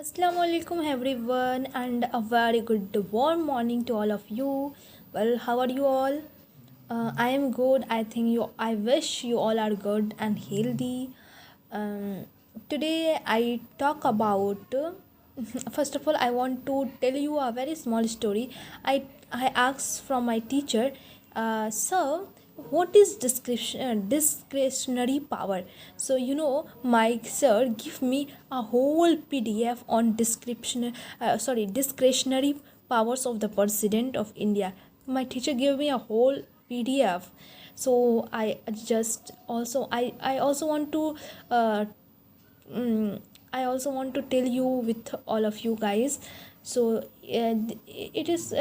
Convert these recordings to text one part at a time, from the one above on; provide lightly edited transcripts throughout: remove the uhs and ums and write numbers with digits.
Assalamu alaikum everyone and a very good warm morning to all of you. Well, how are you all? I am good. I wish you all are good and healthy. Today I talk about first of all I want to tell you a very small story. I asked from my teacher, sir, what is discretionary power? So my sir give me a whole PDF on discretionary powers of the president of India. My teacher gave me a whole PDF. So I also want to uh, mm, I also want to tell you with all of you guys. So it is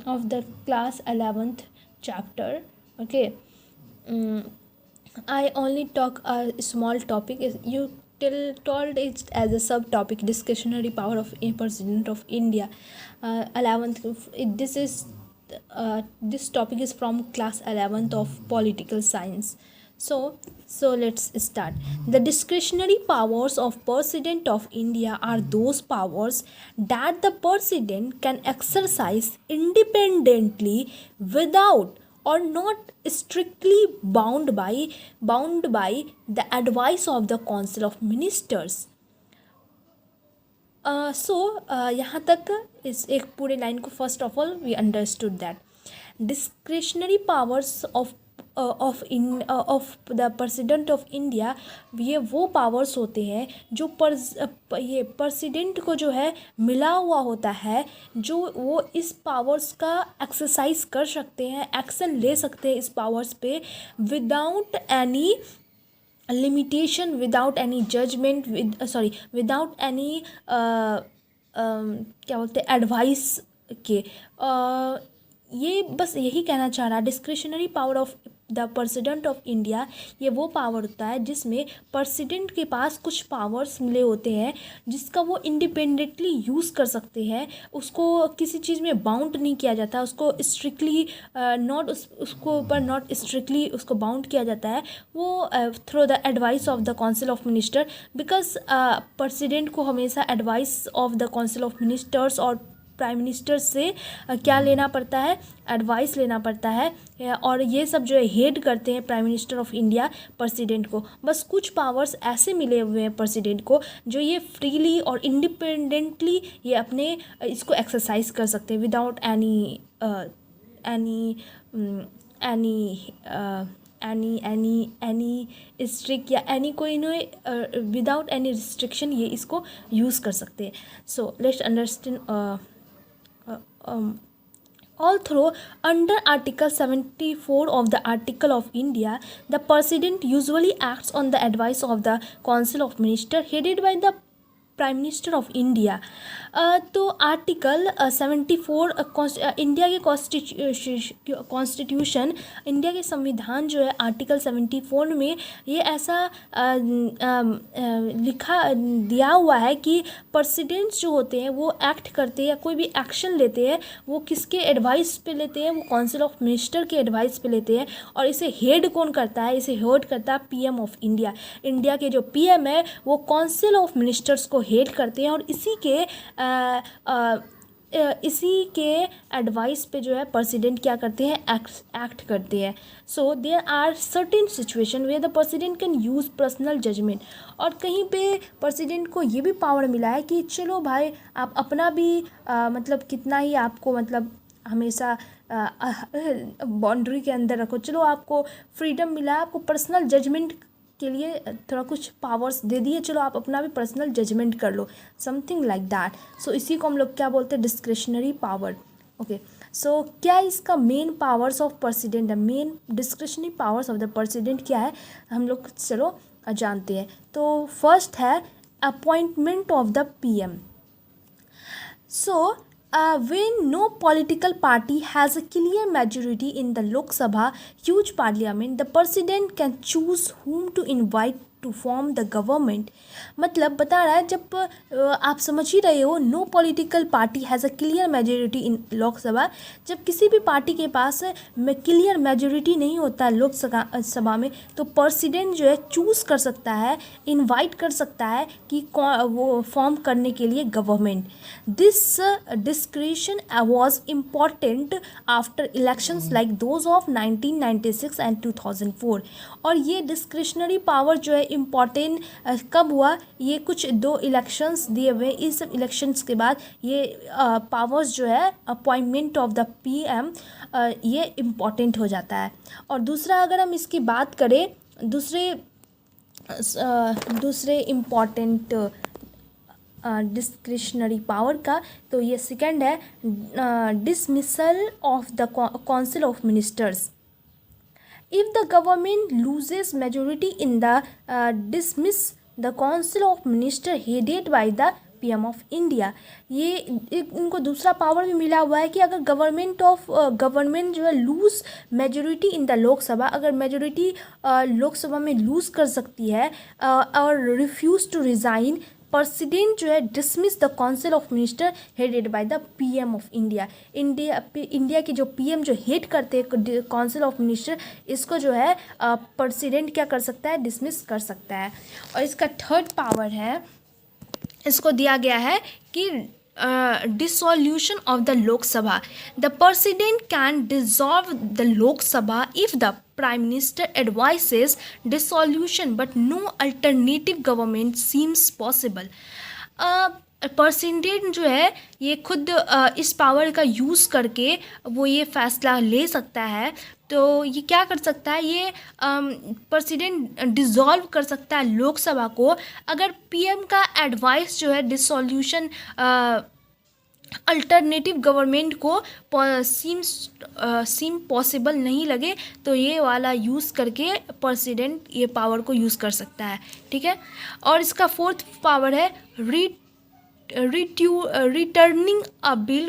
of the class 11th chapter. Okay. mm, I only talk a small topic. You told it as a subtopic, discretionary power of a president of India. 11th. This topic is from class 11th of political science. So let's start. The discretionary powers of President of India are those powers that the President can exercise independently without or not strictly bound by the advice of the Council of Ministers. यहाँ तक इस एक पूरे line को first of all we understood that discretionary powers of the president of India, ये वो powers होते हैं जो ये प्रेसिडेंट को जो है मिला हुआ होता है, जो वो इस पावर्स का एक्सरसाइज कर सकते हैं, एक्शन ले सकते हैं इस पावर्स पे without any limitation, without any judgment, without any क्या बोलते हैं एडवाइस के ये बस यही कहना चाह रहा है discretionary power of the president of India. ये वो पावर होता है जिसमें प्रेसिडेंट के पास कुछ पावर्स मिले होते हैं जिसका वो इंडिपेंडेंटली यूज़ कर सकते हैं, उसको किसी चीज़ में बाउंड नहीं किया जाता, उसको स्ट्रिक्टली उसको ऊपर नॉट स्ट्रिक्टली उसको बाउंड किया जाता है वो through the advice of the council of minister. Because president को हमेशा advice of the council of ministers और प्राइम मिनिस्टर से क्या लेना पड़ता है, एडवाइस लेना पड़ता है। और ये सब जो है हेड करते हैं prime minister of India president को। बस कुछ पावर्स ऐसे मिले हुए हैं प्रेसिडेंट को जो ये फ्रीली और इंडिपेंडेंटली ये अपने इसको एक्सरसाइज कर सकते हैं without any any any any any strict या एनी कोई विदाउट एनी रिस्ट्रिक्शन ये इसको यूज़ कर सकते हैं। So let's understand although under Article 74 of the Article of India, the President usually acts on the advice of the Council of Ministers headed by the prime minister of India. तो article 74 India के constitution, India के संविधान जो है article 74 में ये ऐसा लिखा दिया हुआ है कि प्रेसिडेंट्स जो होते हैं वो एक्ट करते हैं या कोई भी एक्शन लेते हैं वो किसके एडवाइस पे लेते हैं, वो काउंसिल ऑफ मिनिस्टर के एडवाइस पे लेते हैं। और इसे हेड कौन करता है, इसे हेड करता है पीएम ऑफ इंडिया। इंडिया के जो पीएम है वो काउंसिल ऑफ मिनिस्टर्स को हेड करते हैं और इसी के एडवाइस पे जो है प्रेसिडेंट क्या करते हैं, एक्ट करते हैं। So there are certain situation where the president can use personal judgement. और कहीं पे प्रेसिडेंट को ये भी पावर मिला है कि चलो भाई आप अपना भी मतलब कितना ही आपको मतलब हमेशा बाउंड्री के अंदर रखो, चलो आपको फ्रीडम मिला है, आपको पर्सनल जजमेंट के लिए थोड़ा कुछ पावर्स दे दिए, चलो आप अपना भी पर्सनल जजमेंट कर लो, समथिंग लाइक दैट। सो इसी को हम लोग क्या बोलते हैं, डिस्क्रिशनरी पावर। ओके, सो क्या इसका मेन पावर्स ऑफ प्रेसिडेंट है, main discretionary powers of the president क्या है, हम लोग चलो जानते हैं। तो फर्स्ट है appointment of the PM. So when no political party has a clear majority in the Lok Sabha huge parliament, the president can choose whom to invite to form the government. मतलब बता रहा है, जब आप समझ ही रहे हो, no political party has a clear majority in Lok Sabha. जब किसी भी पार्टी के पास क्लियर मेजोरिटी नहीं होता है सभा में, तो प्रेसिडेंट जो है चूज़ कर सकता है, इनवाइट कर सकता है कि वो फॉर्म करने के लिए government. This discretion was important after elections like those of 1996 and 2004। और ये डिस्क्रिशनरी पावर जो है इम्पॉर्टेंट कब हुआ, ये कुछ 2 इलेक्शंस दिए हुए, इस सब इलेक्शंस के बाद ये पावर्स जो है अपॉइंटमेंट ऑफ द पीएम ये इम्पॉर्टेंट हो जाता है। और दूसरा अगर हम इसकी बात करें दूसरे इम्पॉर्टेंट डिस्क्रिशनरी पावर का, तो ये सेकंड है dismissal of the council of ministers. If the government loses majority in the dismiss the council of minister headed by the PM of India। ये इनको दूसरा पावर भी मिला हुआ है कि अगर गवर्नमेंट जो है lose majority in the Lok Sabha, अगर मेजोरिटी लोकसभा में लूज कर सकती है और रिफ्यूज़ टू रिज़ाइन, प्रेसिडेंट जो है dismiss the council of minister headed by the PM of India. India के जो पीएम जो हेड करते हैं काउंसिल ऑफ मिनिस्टर, इसको जो है प्रेसिडेंट क्या कर सकता है, डिसमिस कर सकता है। और इसका थर्ड पावर है, इसको दिया गया है कि dissolution of the Lok Sabha. The president can dissolve the Lok Sabha if the prime minister advises dissolution but no alternative government seems possible. President जो है ये खुद इस पावर का यूज़ करके वो ये फैसला ले सकता है। तो ये क्या कर सकता है, ये प्रेसिडेंट डिसॉल्व कर सकता है लोकसभा को अगर पीएम का एडवाइस जो है डिसॉल्यूशन अल्टरनेटिव गवर्नमेंट को सीम पॉसिबल नहीं लगे, तो ये वाला यूज़ करके प्रेसिडेंट ये पावर को यूज़ कर सकता है। ठीक है। और इसका फोर्थ पावर है returning a bill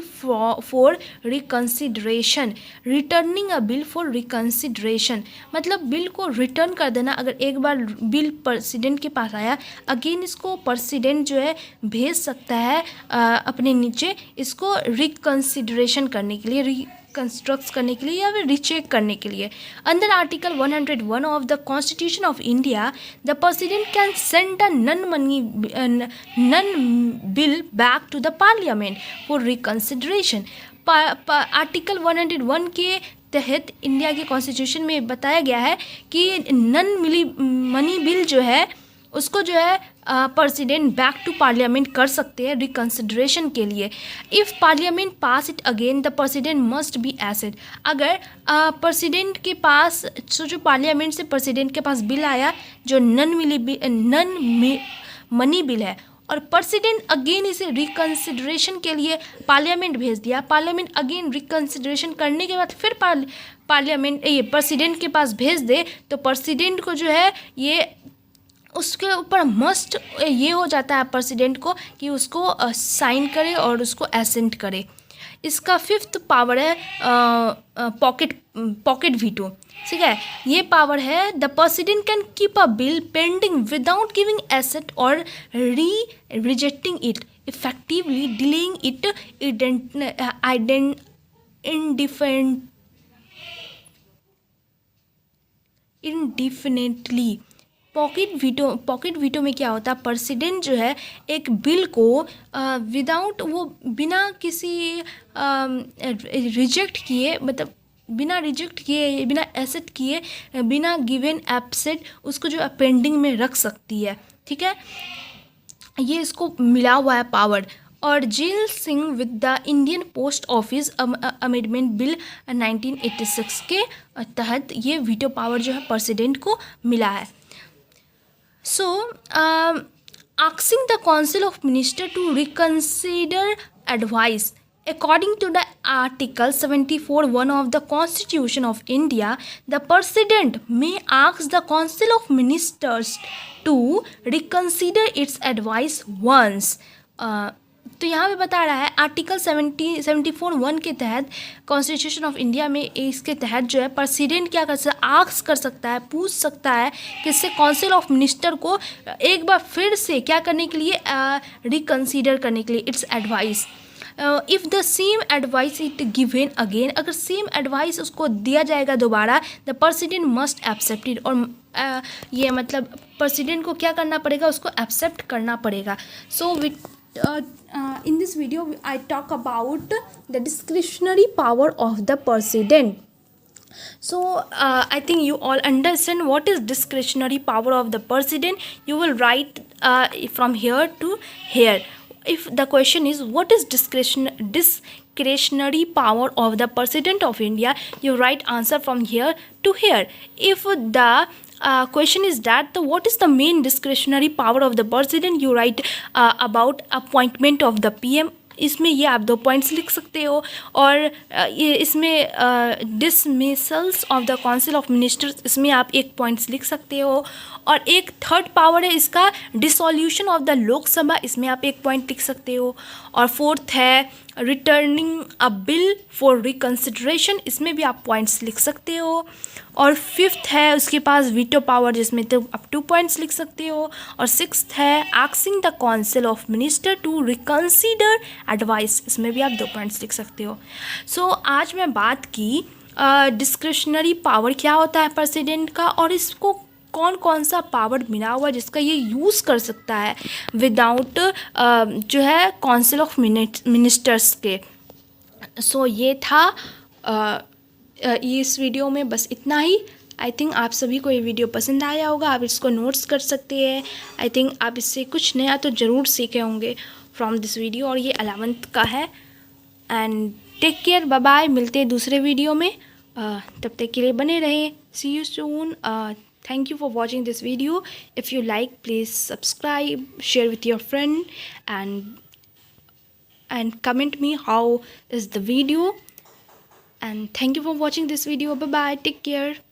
for reconsideration. Returning a bill for reconsideration मतलब बिल को रिटर्न कर देना। अगर एक बार बिल प्रेसिडेंट के पास आया, अगेन इसको प्रेसिडेंट जो है भेज सकता है अपने नीचे इसको रिकन्सिडरेशन करने के लिए, रिकन्स्ट्रक्ट करने के लिए या फिर रीचेक करने के लिए। Under article 101 of the constitution of India, the president can send a non bill back to the parliament for reconsideration. Article 101 के तहत इंडिया के कॉन्स्टिट्यूशन में बताया गया है कि नन मनी बिल जो है उसको जो है प्रेसिडेंट बैक टू पार्लियामेंट कर सकते हैं रिकन्सिडरेशन के लिए। If parliament pass it again the president must be asset. अगर प्रेसिडेंट के पास जो पार्लियामेंट से प्रेसिडेंट के पास बिल आया जो नन मनी बिल है और प्रेसिडेंट अगेन इसे रिकन्सिडरेशन के लिए पार्लियामेंट भेज दिया, पार्लियामेंट अगेन रिकन्सिडरेशन करने के बाद फिर पार्लियामेंट ये प्रेसिडेंट के पास भेज दे, तो प्रेसिडेंट को जो है ये उसके ऊपर मस्ट ये हो जाता है प्रेसिडेंट को कि उसको साइन करे और उसको एसेंट करे। इसका फिफ्थ पावर है पॉकेट वीटो। ठीक है, ये पावर है the president can keep a bill pending without giving assent और rejecting it effectively delaying it indefinitely. Pocket veto में क्या होता है, प्रेसिडेंट जो है एक बिल को विदाउट वो बिना किसी रिजेक्ट किए, मतलब बिना रिजेक्ट किए, बिना एसेट किए, बिना गिवन एब्सेंट उसको जो पेंडिंग में रख सकती है। ठीक है, ये इसको मिला हुआ है पावर। और Zail Singh with the Indian post office amendment bill 1986 के तहत ये वीटो पावर जो है प्रेसिडेंट को मिला है। So, asking the Council of Ministers to reconsider advice. According to the Article 74(1) of the Constitution of India, the President may ask the Council of Ministers to reconsider its advice once. तो तो यहाँ पे बता रहा है article 74(1) के तहत constitution of India में इसके तहत जो है प्रेसिडेंट क्या कर सकता है, आस्क कर सकता है, पूछ सकता है किससे, काउंसिल ऑफ मिनिस्टर को एक बार फिर से क्या करने के लिए, रिकन्सिडर करने के लिए its advice. If the same advice it given again, अगर सेम एडवाइस उसको दिया जाएगा दोबारा, the president must accept it, और ये मतलब प्रेसिडेंट को क्या करना पड़ेगा, उसको एक्सेप्ट करना पड़ेगा। So with in this video I talk about the discretionary power of the president. So I think you all understand what is discretionary power of the president. You will write from here to here. If the question is what is discretionary power of the president of India, you write answer from here to here. If the question is that what is the main discretionary power of the president, you write about appointment of the PM. इसमें ये आप 2 points लिख सकते हो, और ये इसमें dismissals of the council of ministers, इसमें आप 1 पॉइंट्स लिख सकते हो, और एक थर्ड पावर है इसका डिसोल्यूशन ऑफ द लोकसभा, इसमें आप 1 पॉइंट लिख सकते हो, और फोर्थ है returning a bill for reconsideration, इसमें भी आप पॉइंट्स लिख सकते हो, और फिफ्थ है उसके पास वीटो पावर, जिसमें तो आप 2 पॉइंट्स लिख सकते हो, और सिक्स्थ है asking the council of minister to reconsider advice, इसमें भी आप 2 पॉइंट्स लिख सकते हो। सो आज मैं बात की डिस्क्रिशनरी पावर क्या होता है प्रेसिडेंट का, और इसको कौन कौन सा पावर मिला हुआ है जिसका ये यूज़ कर सकता है विदाउट जो है काउंसिल ऑफ मिनिस्टर्स के। सो ये था इस वीडियो में बस इतना ही। आई थिंक आप सभी को ये वीडियो पसंद आया होगा, आप इसको नोट्स कर सकते हैं। आई थिंक आप इससे कुछ नया तो ज़रूर सीखे होंगे फ्रॉम दिस वीडियो, और ये 11th का है। And take care, bye bye, मिलते हैं दूसरे वीडियो में, तब तक के लिए बने रहें। See you soon. Thank you for watching this video. If you like, please subscribe, share with your friend, and comment me how is the video. And thank you for watching this video. Bye bye. Take care.